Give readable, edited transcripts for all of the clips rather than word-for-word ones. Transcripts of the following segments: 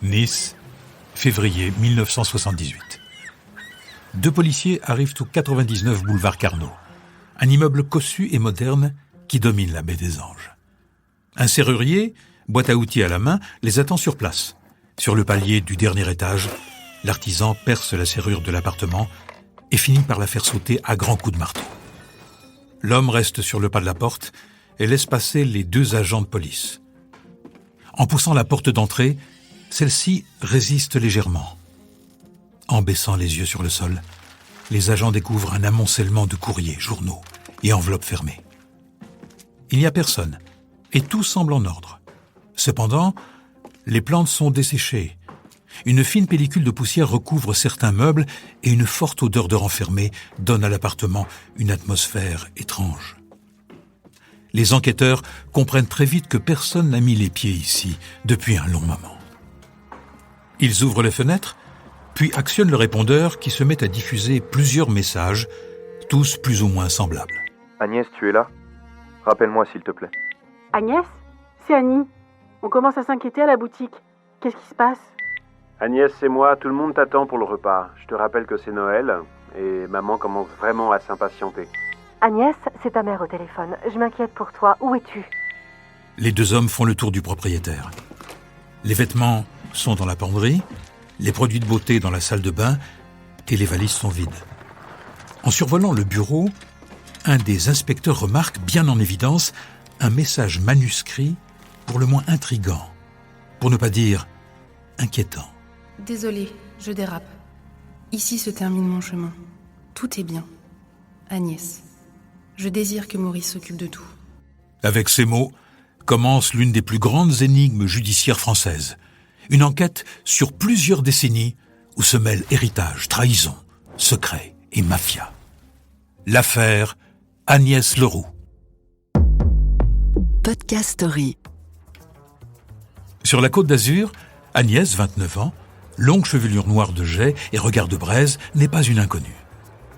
Nice, février 1978. Deux policiers arrivent au 99 boulevard Carnot, un immeuble cossu et moderne qui domine la baie des Anges. Un serrurier, boîte à outils à la main, les attend sur place. Sur le palier du dernier étage, l'artisan perce la serrure de l'appartement et finit par la faire sauter à grands coups de marteau. L'homme reste sur le pas de la porte et laisse passer les deux agents de police. En poussant la porte d'entrée, celle-ci résiste légèrement. En baissant les yeux sur le sol, les agents découvrent un amoncellement de courriers, journaux et enveloppes fermées. Il n'y a personne et tout semble en ordre. Cependant, les plantes sont desséchées. Une fine pellicule de poussière recouvre certains meubles et une forte odeur de renfermé donne à l'appartement une atmosphère étrange. Les enquêteurs comprennent très vite que personne n'a mis les pieds ici depuis un long moment. Ils ouvrent les fenêtres, puis actionnent le répondeur qui se met à diffuser plusieurs messages, tous plus ou moins semblables. Agnès, tu es là ? Rappelle-moi s'il te plaît. Agnès ? C'est Annie. On commence à s'inquiéter à la boutique. Qu'est-ce qui se passe ? Agnès, c'est moi, tout le monde t'attend pour le repas. Je te rappelle que c'est Noël et maman commence vraiment à s'impatienter. Agnès, c'est ta mère au téléphone. Je m'inquiète pour toi. Où es-tu ? Les deux hommes font le tour du propriétaire. Les vêtements sont dans la penderie, les produits de beauté dans la salle de bain et les valises sont vides. En survolant le bureau, un des inspecteurs remarque bien en évidence un message manuscrit pour le moins intrigant, pour ne pas dire inquiétant. Désolée, je dérape. Ici se termine mon chemin. Tout est bien. Agnès, je désire que Maurice s'occupe de tout. Avec ces mots, commence l'une des plus grandes énigmes judiciaires françaises. Une enquête sur plusieurs décennies où se mêlent héritage, trahison, secret et mafia. L'affaire Agnès Leroux. Podcast Story. Sur la Côte d'Azur, Agnès, 29 ans, longue chevelure noire de jais et regard de braise, n'est pas une inconnue.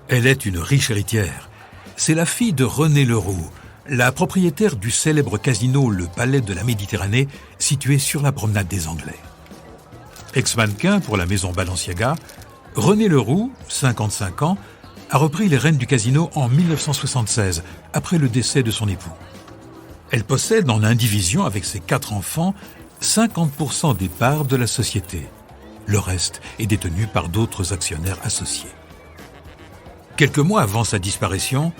Elle est une riche héritière. C'est la fille de René Leroux, la propriétaire du célèbre casino Le Palais de la Méditerranée, situé sur la promenade des Anglais. Ex-mannequin pour la maison Balenciaga, René Leroux, 55 ans, a repris les rênes du casino en 1976, après le décès de son époux. Elle possède en indivision avec ses 4 enfants 50% des parts de la société. Le reste est détenu par d'autres actionnaires associés. Quelques mois avant sa disparition,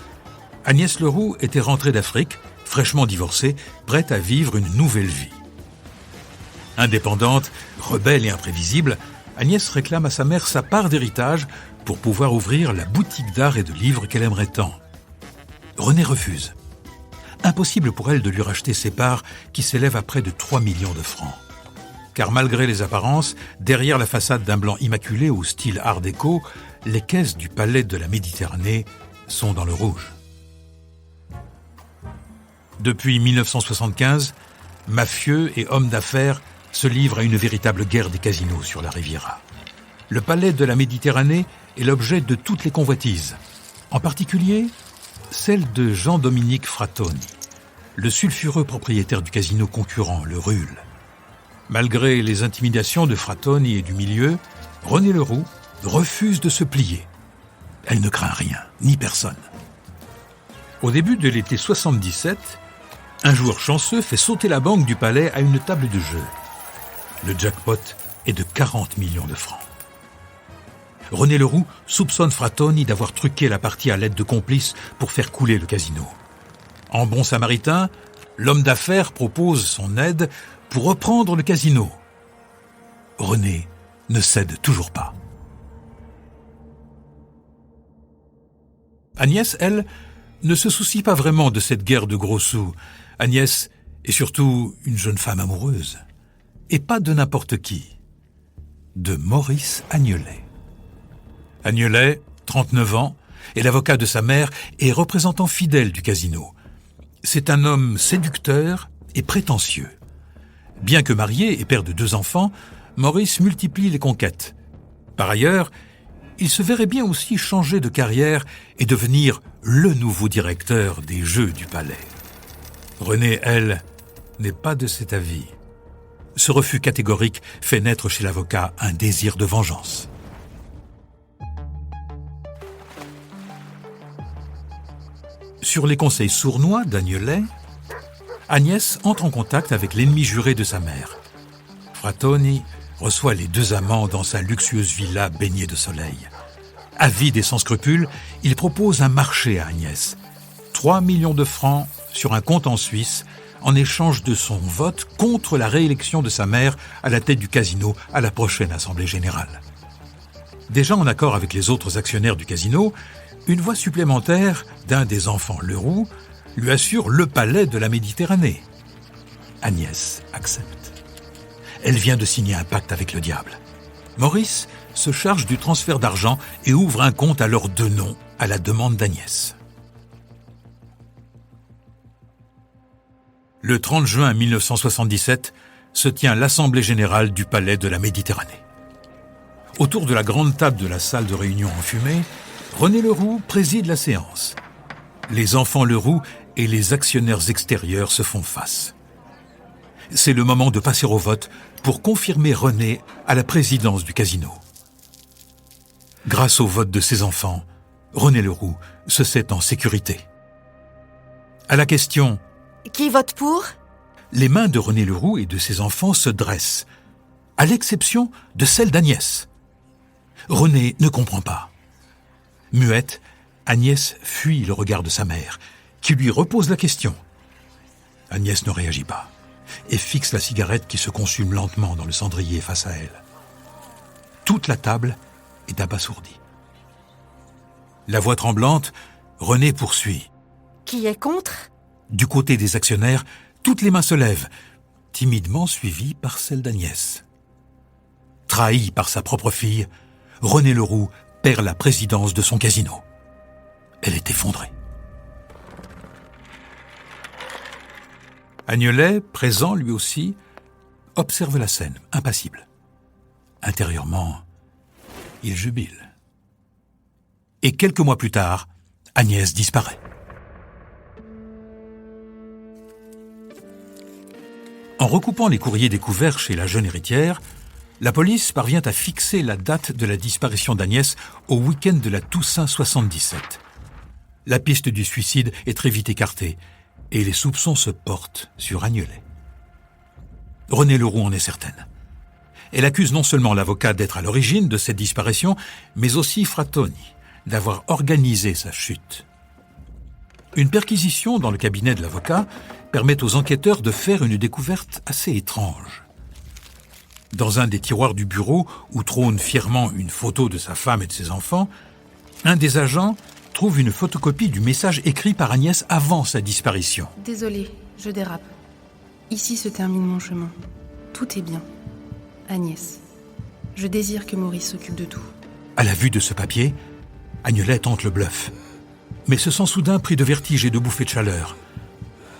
Agnès Leroux était rentrée d'Afrique, fraîchement divorcée, prête à vivre une nouvelle vie. Indépendante, rebelle et imprévisible, Agnès réclame à sa mère sa part d'héritage pour pouvoir ouvrir la boutique d'art et de livres qu'elle aimerait tant. René refuse. Impossible pour elle de lui racheter ses parts qui s'élèvent à près de 3 millions de francs. Car malgré les apparences, derrière la façade d'un blanc immaculé au style art déco, les caisses du Palais de la Méditerranée sont dans le rouge. Depuis 1975, mafieux et hommes d'affaires se livrent à une véritable guerre des casinos sur la Riviera. Le Palais de la Méditerranée est l'objet de toutes les convoitises, en particulier celle de Jean-Dominique Frattoni, le sulfureux propriétaire du casino concurrent, le Ruhl. Malgré les intimidations de Frattoni et du milieu, René Leroux refuse de se plier. Elle ne craint rien, ni personne. Au début de l'été 77, un joueur chanceux fait sauter la banque du palais à une table de jeu. Le jackpot est de 40 millions de francs. René Leroux soupçonne Frattoni d'avoir truqué la partie à l'aide de complices pour faire couler le casino. En bon samaritain, l'homme d'affaires propose son aide pour reprendre le casino. René ne cède toujours pas. Agnès, elle, ne se soucie pas vraiment de cette guerre de gros sous. Agnès est surtout une jeune femme amoureuse. Et pas de n'importe qui. De Maurice Agnelet. Agnelet, 39 ans, est l'avocat de sa mère et représentant fidèle du casino. C'est un homme séducteur et prétentieux. Bien que marié et père de 2 enfants, Maurice multiplie les conquêtes. Par ailleurs, il se verrait bien aussi changer de carrière et devenir le nouveau directeur des Jeux du Palais. Renée, elle, n'est pas de cet avis. Ce refus catégorique fait naître chez l'avocat un désir de vengeance. Sur les conseils sournois d'Agnelet, Agnès entre en contact avec l'ennemi juré de sa mère. Frattoni reçoit les deux amants dans sa luxueuse villa baignée de soleil. Avide et sans scrupules, il propose un marché à Agnès. 3 millions de francs sur un compte en Suisse en échange de son vote contre la réélection de sa mère à la tête du casino à la prochaine Assemblée générale. Déjà en accord avec les autres actionnaires du casino, une voix supplémentaire d'un des enfants Leroux lui assure le palais de la Méditerranée. Agnès accepte. Elle vient de signer un pacte avec le diable. Maurice se charge du transfert d'argent et ouvre un compte à leurs deux noms à la demande d'Agnès. Le 30 juin 1977 se tient l'Assemblée générale du palais de la Méditerranée. Autour de la grande table de la salle de réunion enfumée, René Leroux préside la séance. Les enfants Leroux et les actionnaires extérieurs se font face. C'est le moment de passer au vote pour confirmer René à la présidence du casino. Grâce au vote de ses enfants, René Leroux se sait en sécurité. À la question « Qui vote pour ?» les mains de René Leroux et de ses enfants se dressent, à l'exception de celle d'Agnès. René ne comprend pas. Muette, Agnès fuit le regard de sa mère, qui lui repose la question. Agnès ne réagit pas et fixe la cigarette qui se consume lentement dans le cendrier face à elle. Toute la table est abasourdie. La voix tremblante, René poursuit. « Qui est contre ?» Du côté des actionnaires, toutes les mains se lèvent, timidement suivies par celle d'Agnès. Trahi par sa propre fille, René Leroux perd la présidence de son casino. Elle est effondrée. Agnelet, présent lui aussi, observe la scène, impassible. Intérieurement, il jubile. Et quelques mois plus tard, Agnès disparaît. En recoupant les courriers découverts chez la jeune héritière, la police parvient à fixer la date de la disparition d'Agnès au week-end de la Toussaint 77. La piste du suicide est très vite écartée et les soupçons se portent sur Agnelet. René Leroux en est certaine. Elle accuse non seulement l'avocat d'être à l'origine de cette disparition, mais aussi Frattoni d'avoir organisé sa chute. Une perquisition dans le cabinet de l'avocat permet aux enquêteurs de faire une découverte assez étrange. Dans un des tiroirs du bureau, où trône fièrement une photo de sa femme et de ses enfants, un des agents trouve une photocopie du message écrit par Agnès avant sa disparition. Désolée, je dérape. Ici se termine mon chemin. Tout est bien. Agnès. Je désire que Maurice s'occupe de tout. À la vue de ce papier, Agnelet tente le bluff, mais se sent soudain pris de vertige et de bouffées de chaleur.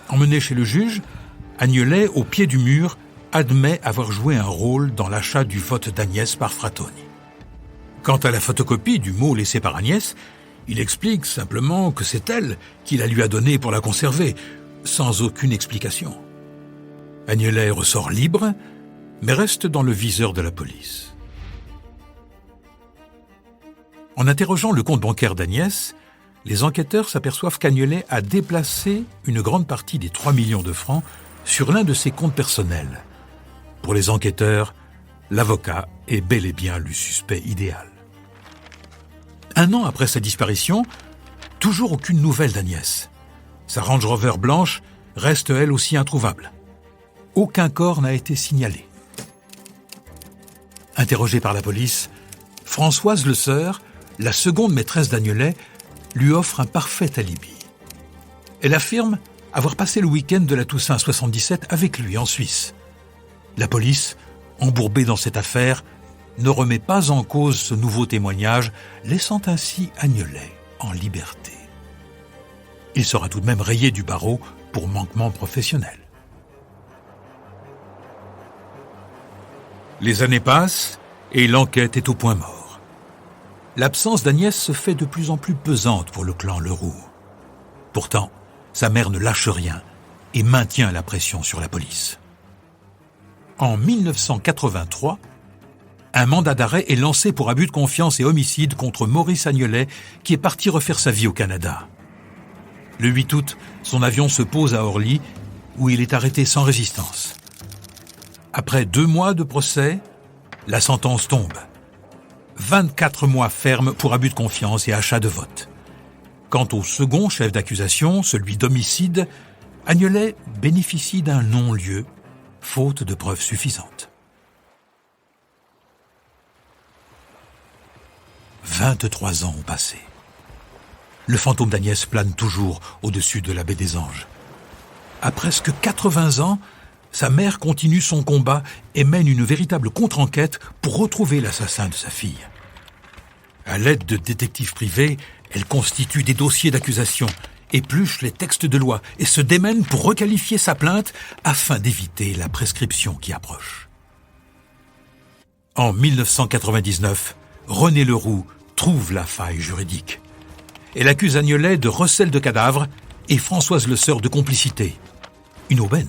Emmené chez le juge, Agnelet, au pied du mur, admet avoir joué un rôle dans l'achat du vote d'Agnès par Frattoni. Quant à la photocopie du mot laissé par Agnès, il explique simplement que c'est elle qui la lui a donnée pour la conserver, sans aucune explication. Agnelet ressort libre, mais reste dans le viseur de la police. En interrogeant le compte bancaire d'Agnès, les enquêteurs s'aperçoivent qu'Agnelet a déplacé une grande partie des 3 millions de francs sur l'un de ses comptes personnels. Pour les enquêteurs, l'avocat est bel et bien le suspect idéal. 1 an après sa disparition, toujours aucune nouvelle d'Agnès. Sa Range Rover blanche reste elle aussi introuvable. Aucun corps n'a été signalé. Interrogée par la police, Françoise Le Sœur, la seconde maîtresse d'Agnelet, lui offre un parfait alibi. Elle affirme avoir passé le week-end de la Toussaint 77 avec lui en Suisse. La police, embourbée dans cette affaire, ne remet pas en cause ce nouveau témoignage, laissant ainsi Agnelet en liberté. Il sera tout de même rayé du barreau pour manquement professionnel. Les années passent et l'enquête est au point mort. L'absence d'Agnès se fait de plus en plus pesante pour le clan Leroux. Pourtant, sa mère ne lâche rien et maintient la pression sur la police. En 1983, un mandat d'arrêt est lancé pour abus de confiance et homicide contre Maurice Agnelet, qui est parti refaire sa vie au Canada. Le 8 août, son avion se pose à Orly, où il est arrêté sans résistance. Après 2 mois de procès, la sentence tombe. 24 mois fermes pour abus de confiance et achat de vote. Quant au second chef d'accusation, celui d'homicide, Agnelet bénéficie d'un non-lieu, faute de preuves suffisantes. 23 ans ont passé. Le fantôme d'Agnès plane toujours au-dessus de la baie des Anges. À presque 80 ans, sa mère continue son combat et mène une véritable contre-enquête pour retrouver l'assassin de sa fille. À l'aide de détectives privés, elle constitue des dossiers d'accusation, épluche les textes de loi et se démène pour requalifier sa plainte afin d'éviter la prescription qui approche. En 1999, René Leroux trouve la faille juridique. Elle accuse Agnelet de recel de cadavres et Françoise Leseurre de complicité. Une aubaine.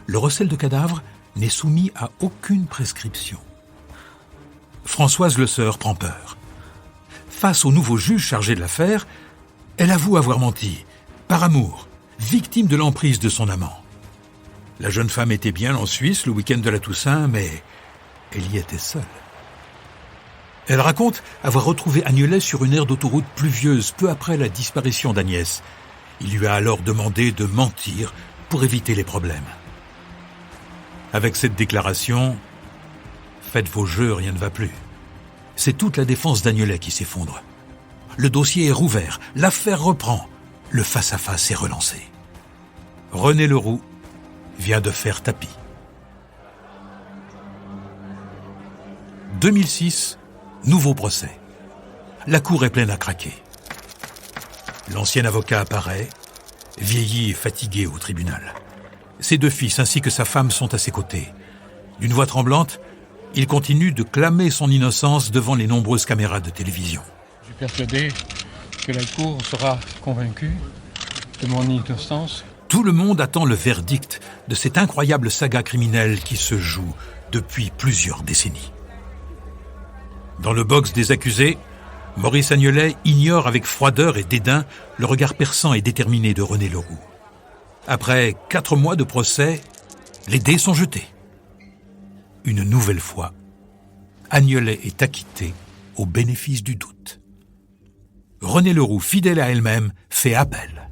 Le recel de cadavres n'est soumis à aucune prescription. Françoise Leseurre prend peur. Face au nouveau juge chargé de l'affaire, elle avoue avoir menti, par amour, victime de l'emprise de son amant. La jeune femme était bien en Suisse le week-end de la Toussaint, mais elle y était seule. Elle raconte avoir retrouvé Agnelet sur une aire d'autoroute pluvieuse peu après la disparition d'Agnès. Il lui a alors demandé de mentir pour éviter les problèmes. Avec cette déclaration, faites vos jeux, rien ne va plus. C'est toute la défense d'Agnelet qui s'effondre. Le dossier est rouvert, l'affaire reprend, le face-à-face est relancé. René Leroux vient de faire tapis. 2006, nouveau procès. La cour est pleine à craquer. L'ancien avocat apparaît, vieilli et fatigué au tribunal. Ses 2 fils ainsi que sa femme sont à ses côtés. D'une voix tremblante, il continue de clamer son innocence devant les nombreuses caméras de télévision. Je suis persuadé que la Cour sera convaincue de mon innocence. Tout le monde attend le verdict de cette incroyable saga criminelle qui se joue depuis plusieurs décennies. Dans le box des accusés, Maurice Agnelet ignore avec froideur et dédain le regard perçant et déterminé de René Leroux. Après 4 mois de procès, les dés sont jetés. Une nouvelle fois, Agnelet est acquitté au bénéfice du doute. René Leroux, fidèle à elle-même, fait appel.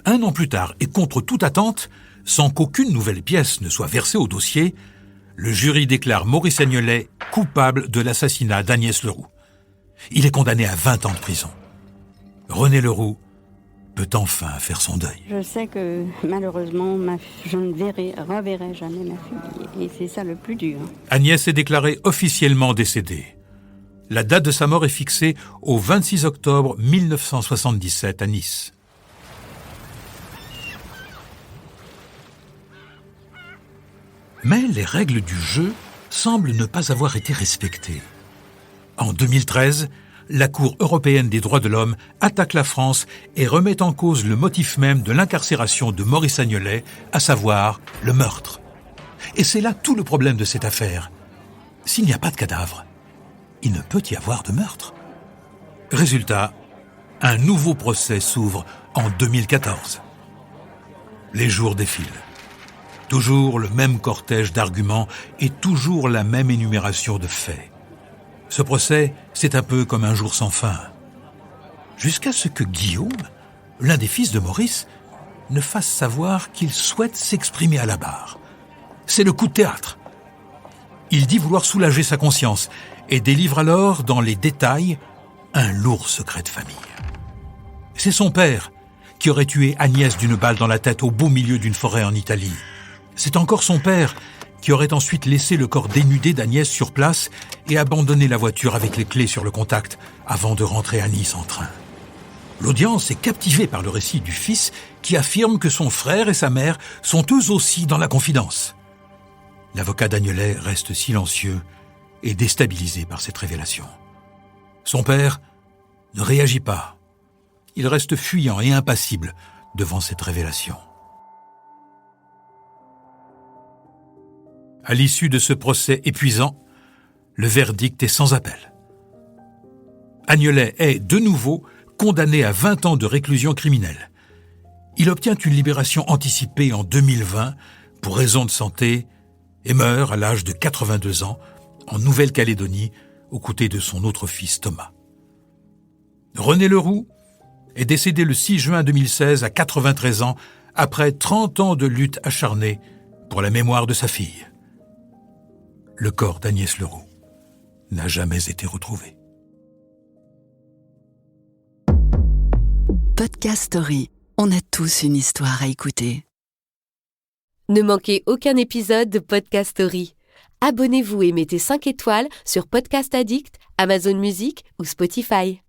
1 an plus tard, et contre toute attente, sans qu'aucune nouvelle pièce ne soit versée au dossier, le jury déclare Maurice Agnelet coupable de l'assassinat d'Agnès Leroux. Il est condamné à 20 ans de prison. René Leroux peut enfin faire son deuil. Je sais que malheureusement, je ne reverrai jamais ma fille. Et c'est ça le plus dur. Agnès est déclarée officiellement décédée. La date de sa mort est fixée au 26 octobre 1977 à Nice. Mais les règles du jeu semblent ne pas avoir été respectées. En 2013, la Cour européenne des droits de l'homme attaque la France et remet en cause le motif même de l'incarcération de Maurice Agnelet, à savoir le meurtre. Et c'est là tout le problème de cette affaire. S'il n'y a pas de cadavre, il ne peut y avoir de meurtre. Résultat, un nouveau procès s'ouvre en 2014. Les jours défilent. Toujours le même cortège d'arguments et toujours la même énumération de faits. Ce procès, c'est un peu comme un jour sans fin. Jusqu'à ce que Guillaume, l'un des fils de Maurice, ne fasse savoir qu'il souhaite s'exprimer à la barre. C'est le coup de théâtre. Il dit vouloir soulager sa conscience et délivre alors, dans les détails, un lourd secret de famille. C'est son père qui aurait tué Agnès d'une balle dans la tête au beau milieu d'une forêt en Italie. C'est encore son père qui aurait ensuite laissé le corps dénudé d'Agnès sur place et abandonné la voiture avec les clés sur le contact avant de rentrer à Nice en train. L'audience est captivée par le récit du fils qui affirme que son frère et sa mère sont eux aussi dans la confidence. L'avocat d'Agnelet reste silencieux et déstabilisé par cette révélation. Son père ne réagit pas. Il reste fuyant et impassible devant cette révélation. À l'issue de ce procès épuisant, le verdict est sans appel. Agnelet est, de nouveau, condamné à 20 ans de réclusion criminelle. Il obtient une libération anticipée en 2020 pour raison de santé et meurt à l'âge de 82 ans en Nouvelle-Calédonie aux côtés de son autre fils Thomas. René Leroux est décédé le 6 juin 2016 à 93 ans après 30 ans de lutte acharnée pour la mémoire de sa fille. Le corps d'Agnès Leroux n'a jamais été retrouvé. Podcast Story. On a tous une histoire à écouter. Ne manquez aucun épisode de Podcast Story. Abonnez-vous et mettez 5 étoiles sur Podcast Addict, Amazon Music ou Spotify.